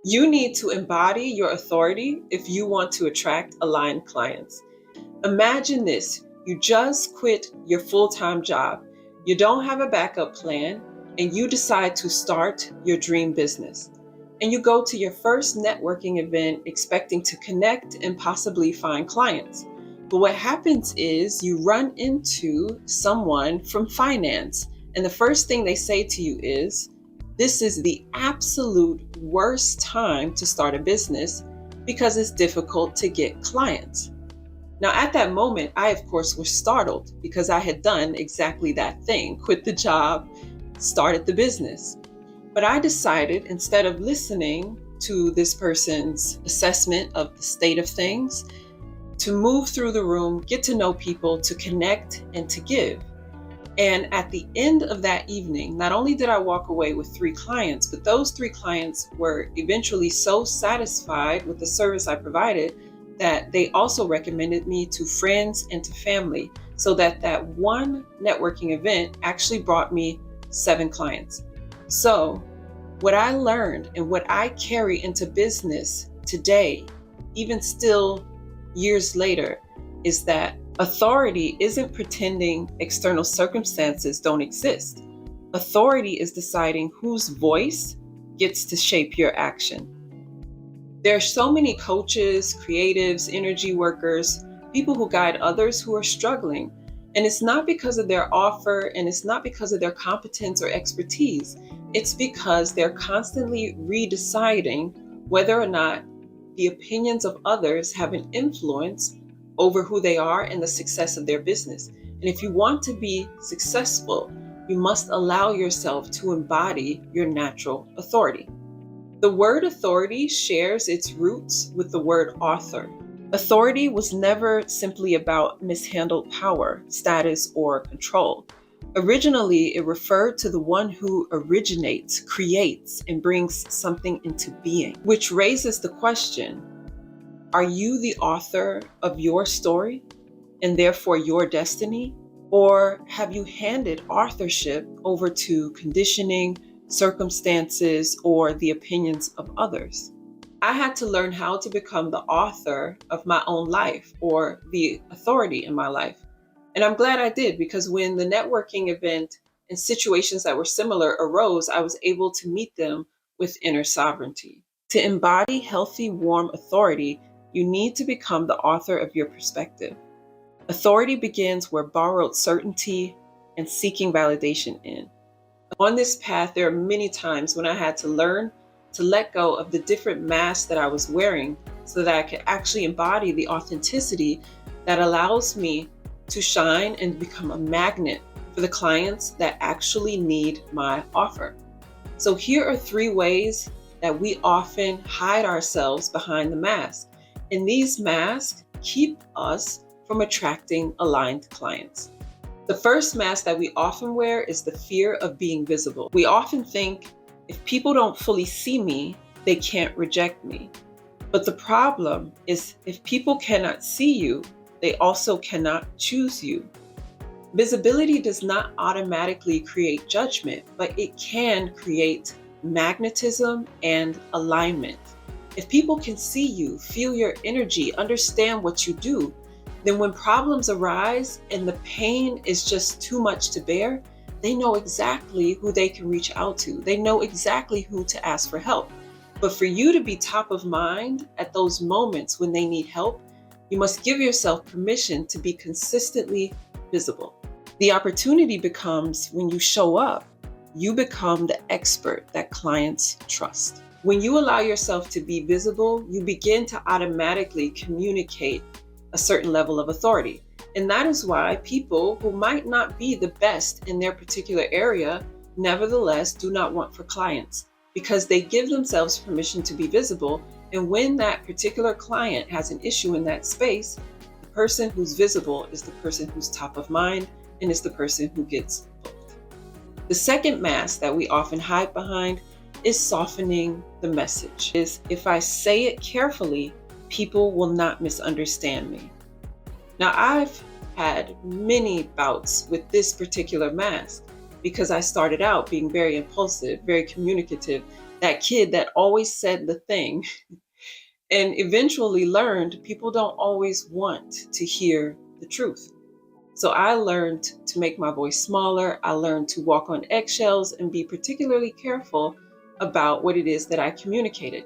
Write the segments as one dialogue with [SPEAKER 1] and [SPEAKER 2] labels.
[SPEAKER 1] You need to embody your authority if you want to attract aligned clients. Imagine this: you just quit your full-time job, you don't have a backup plan, and you decide to start your dream business. And you go to your first networking event expecting to connect and possibly find clients. But what happens is you run into someone from finance, and the first thing they say to you is, "This is the absolute worst time to start a business because it's difficult to get clients." Now, at that moment, I, of course, was startled because I had done exactly that thing: quit the job, started the business. But I decided, instead of listening to this person's assessment of the state of things, to move through the room, get to know people, to connect, and to give. And at the end of that evening, not only did I walk away with 3 clients, but those 3 clients were eventually so satisfied with the service I provided that they also recommended me to friends and to family, so that one networking event actually brought me 7 clients. So what I learned and what I carry into business today, even still years later, is that authority isn't pretending external circumstances don't exist. Authority is deciding whose voice gets to shape your action. There are so many coaches, creatives, energy workers, people who guide others who are struggling. And it's not because of their offer, and it's not because of their competence or expertise. It's because they're constantly redeciding whether or not the opinions of others have an influence over who they are and the success of their business. And if you want to be successful, you must allow yourself to embody your natural authority. The word authority shares its roots with the word author. Authority was never simply about mishandled power, status, or control. Originally, it referred to the one who originates, creates, and brings something into being, which raises the question: are you the author of your story and therefore your destiny? Or have you handed authorship over to conditioning, circumstances, or the opinions of others? I had to learn how to become the author of my own life, or the authority in my life. And I'm glad I did, because when the networking event and situations that were similar arose, I was able to meet them with inner sovereignty. To embody healthy, warm authority, you need to become the author of your perspective. Authority begins where borrowed certainty and seeking validation end. On this path, there are many times when I had to learn to let go of the different masks that I was wearing so that I could actually embody the authenticity that allows me to shine and become a magnet for the clients that actually need my offer. So here are 3 ways that we often hide ourselves behind the mask. And these masks keep us from attracting aligned clients. The first mask that we often wear is the fear of being visible. We often think, if people don't fully see me, they can't reject me. But the problem is, if people cannot see you, they also cannot choose you. Visibility does not automatically create judgment, but it can create magnetism and alignment. If people can see you, feel your energy, understand what you do, then when problems arise and the pain is just too much to bear, they know exactly who they can reach out to. They know exactly who to ask for help. But for you to be top of mind at those moments when they need help, you must give yourself permission to be consistently visible. The opportunity becomes when you show up, you become the expert that clients trust. When you allow yourself to be visible, you begin to automatically communicate a certain level of authority. And that is why people who might not be the best in their particular area, nevertheless do not want for clients, because they give themselves permission to be visible. And when that particular client has an issue in that space, the person who's visible is the person who's top of mind and is the person who gets booked. The second mask that we often hide behind is softening the message. Is if I say it carefully, people will not misunderstand me. Now, I've had many bouts with this particular mask because I started out being very impulsive, very communicative, that kid that always said the thing and eventually learned people don't always want to hear the truth. So I learned to make my voice smaller. I learned to walk on eggshells and be particularly careful about what it is that I communicated.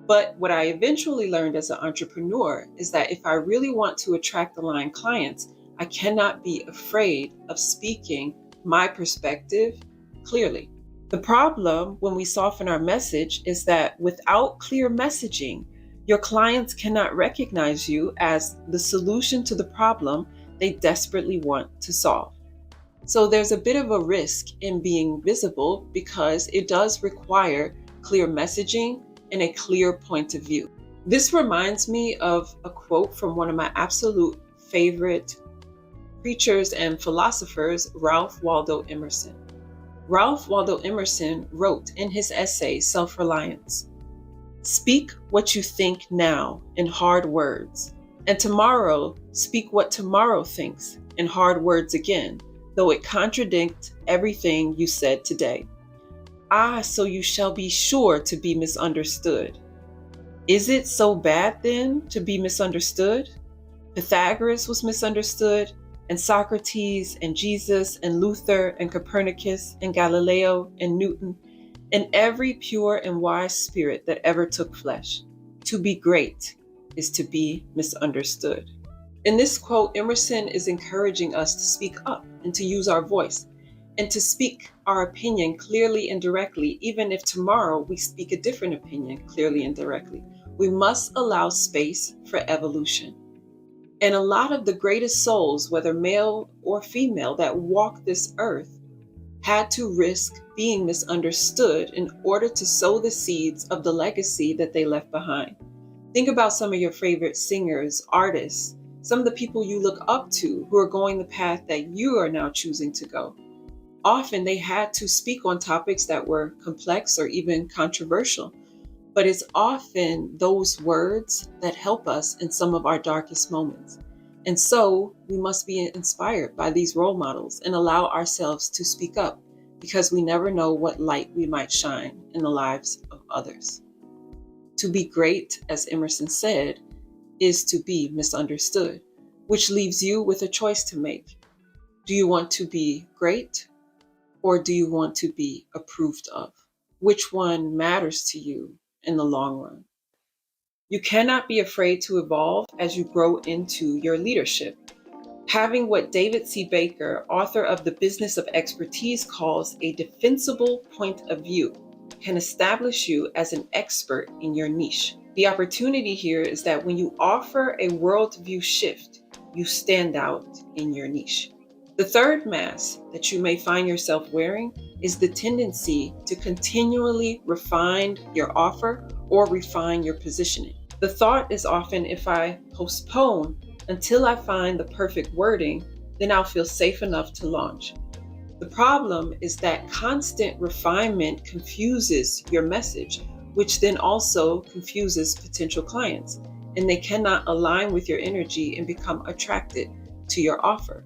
[SPEAKER 1] But what I eventually learned as an entrepreneur is that if I really want to attract aligned clients, I cannot be afraid of speaking my perspective clearly. The problem when we soften our message is that without clear messaging, your clients cannot recognize you as the solution to the problem they desperately want to solve. So there's a bit of a risk in being visible because it does require clear messaging and a clear point of view. This reminds me of a quote from one of my absolute favorite preachers and philosophers, Ralph Waldo Emerson. Ralph Waldo Emerson wrote in his essay, Self-Reliance, "Speak what you think now in hard words, and tomorrow speak what tomorrow thinks in hard words again, though it contradict everything you said today. Ah, so you shall be sure to be misunderstood. Is it so bad then to be misunderstood? Pythagoras was misunderstood, and Socrates, and Jesus, and Luther, and Copernicus, and Galileo, and Newton, and every pure and wise spirit that ever took flesh. To be great is to be misunderstood." In this quote, Emerson is encouraging us to speak up and to use our voice and to speak our opinion clearly and directly, even if tomorrow we speak a different opinion clearly and directly. We must allow space for evolution. And a lot of the greatest souls, whether male or female, that walk this earth had to risk being misunderstood in order to sow the seeds of the legacy that they left behind. Think about some of your favorite singers, artists, some of the people you look up to who are going the path that you are now choosing to go. Often they had to speak on topics that were complex or even controversial, but it's often those words that help us in some of our darkest moments. And so we must be inspired by these role models and allow ourselves to speak up, because we never know what light we might shine in the lives of others. To be great, as Emerson said, is to be misunderstood, which leaves you with a choice to make. Do you want to be great, or do you want to be approved of? Which one matters to you in the long run? You cannot be afraid to evolve as you grow into your leadership. Having what David C. Baker, author of The Business of Expertise, calls a defensible point of view can establish you as an expert in your niche. The opportunity here is that when you offer a worldview shift, you stand out in your niche. The third mask that you may find yourself wearing is the tendency to continually refine your offer or refine your positioning. The thought is often, if I postpone until I find the perfect wording, then I'll feel safe enough to launch. The problem is that constant refinement confuses your message, which then also confuses potential clients, and they cannot align with your energy and become attracted to your offer.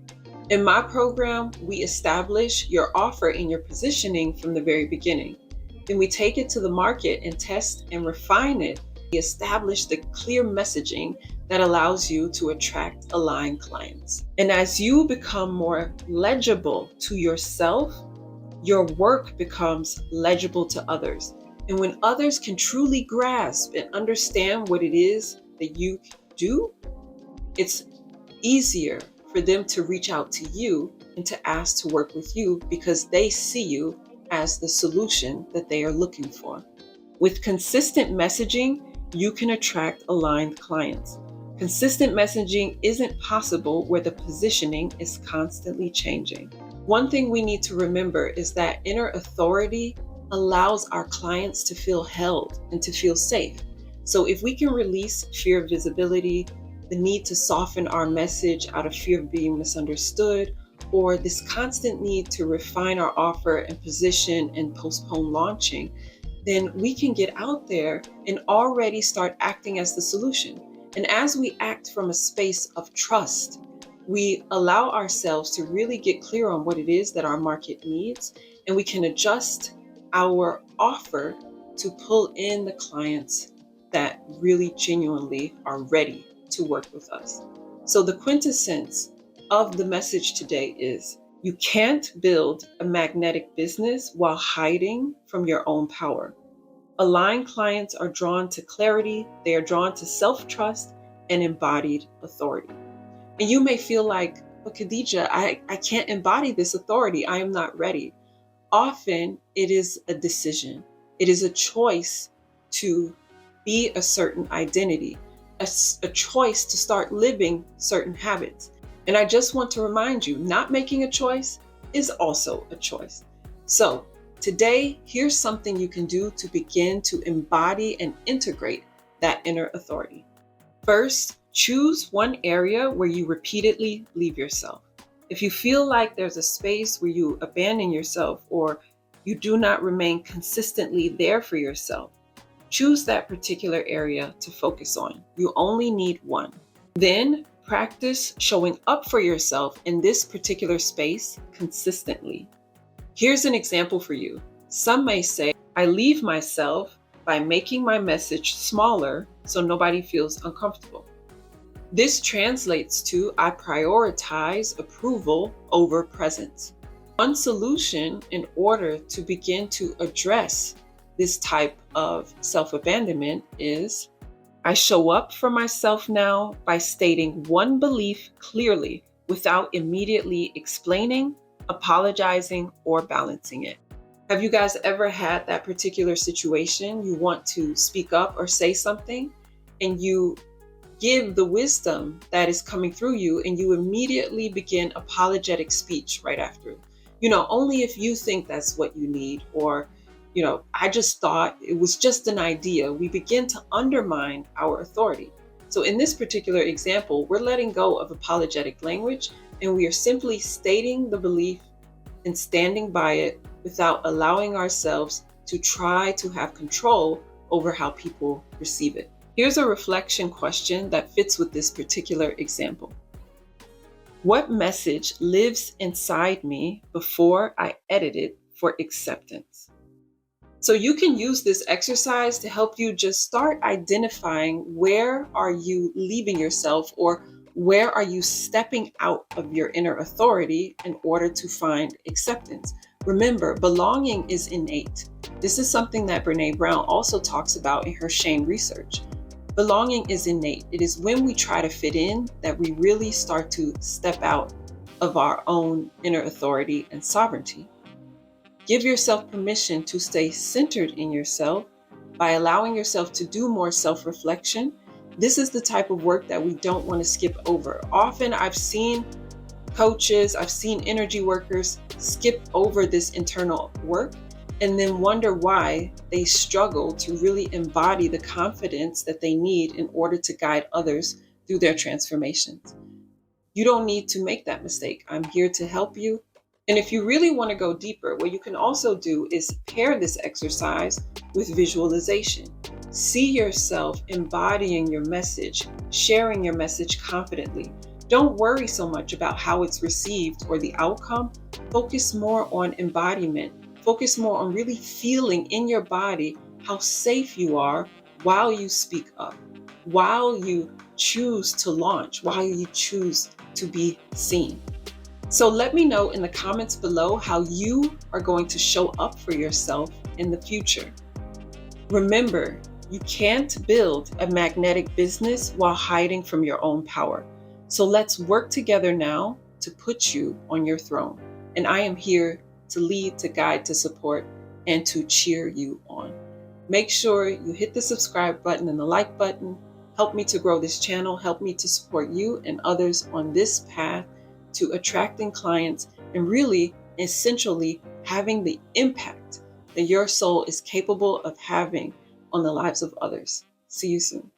[SPEAKER 1] In my program, we establish your offer and your positioning from the very beginning. Then we take it to the market and test and refine it. We establish the clear messaging that allows you to attract aligned clients. And as you become more legible to yourself, your work becomes legible to others. And when others can truly grasp and understand what it is that you do, it's easier for them to reach out to you and to ask to work with you, because they see you as the solution that they are looking for. With consistent messaging, you can attract aligned clients. Consistent messaging isn't possible where the positioning is constantly changing. One thing we need to remember is that inner authority allows our clients to feel held and to feel safe. So if we can release fear of visibility, the need to soften our message out of fear of being misunderstood, or this constant need to refine our offer and position and postpone launching, then we can get out there and already start acting as the solution. And as we act from a space of trust, we allow ourselves to really get clear on what it is that our market needs, and we can adjust our offer to pull in the clients that really genuinely are ready to work with us. So the quintessence of the message today is you can't build a magnetic business while hiding from your own power. Aligned clients are drawn to clarity, they are drawn to self-trust and embodied authority. And you may feel like, but Khadija, I can't embody this authority. I am not ready. Often it is a decision. It is a choice to be a certain identity, a choice to start living certain habits. And I just want to remind you, not making a choice is also a choice. So today, here's something you can do to begin to embody and integrate that inner authority. First, choose one area where you repeatedly leave yourself. If you feel like there's a space where you abandon yourself or you do not remain consistently there for yourself, choose that particular area to focus on. You only need one. Then practice showing up for yourself in this particular space consistently. Here's an example for you. Some may say, I leave myself by making my message smaller so nobody feels uncomfortable. This translates to I prioritize approval over presence. One solution in order to begin to address this type of self-abandonment is I show up for myself now by stating one belief clearly without immediately explaining, apologizing, or balancing it. Have you guys ever had that particular situation? You want to speak up or say something, and you give the wisdom that is coming through you, and you immediately begin apologetic speech right after. Only if you think that's what you need, or, I just thought it was just an idea. We begin to undermine our authority. So in this particular example, we're letting go of apologetic language, and we are simply stating the belief and standing by it without allowing ourselves to try to have control over how people receive it. Here's a reflection question that fits with this particular example. What message lives inside me before I edit it for acceptance? So you can use this exercise to help you just start identifying where are you leaving yourself, or where are you stepping out of your inner authority in order to find acceptance. Remember, belonging is innate. This is something that Brené Brown also talks about in her shame research. Belonging is innate. It is when we try to fit in that we really start to step out of our own inner authority and sovereignty. Give yourself permission to stay centered in yourself by allowing yourself to do more self-reflection. This is the type of work that we don't want to skip over. Often I've seen coaches, I've seen energy workers skip over this internal work and then wonder why they struggle to really embody the confidence that they need in order to guide others through their transformations. You don't need to make that mistake. I'm here to help you. And if you really want to go deeper, what you can also do is pair this exercise with visualization. See yourself embodying your message, sharing your message confidently. Don't worry so much about how it's received or the outcome. Focus more on embodiment. Focus more on really feeling in your body how safe you are while you speak up, while you choose to launch, while you choose to be seen. So let me know in the comments below how you are going to show up for yourself in the future. Remember, you can't build a magnetic business while hiding from your own power. So let's work together now to put you on your throne. And I am here to lead, to guide, to support, and to cheer you on. Make sure you hit the subscribe button and the like button. Help me to grow this channel. Help me to support you and others on this path to attracting clients and really, essentially, having the impact that your soul is capable of having on the lives of others. See you soon.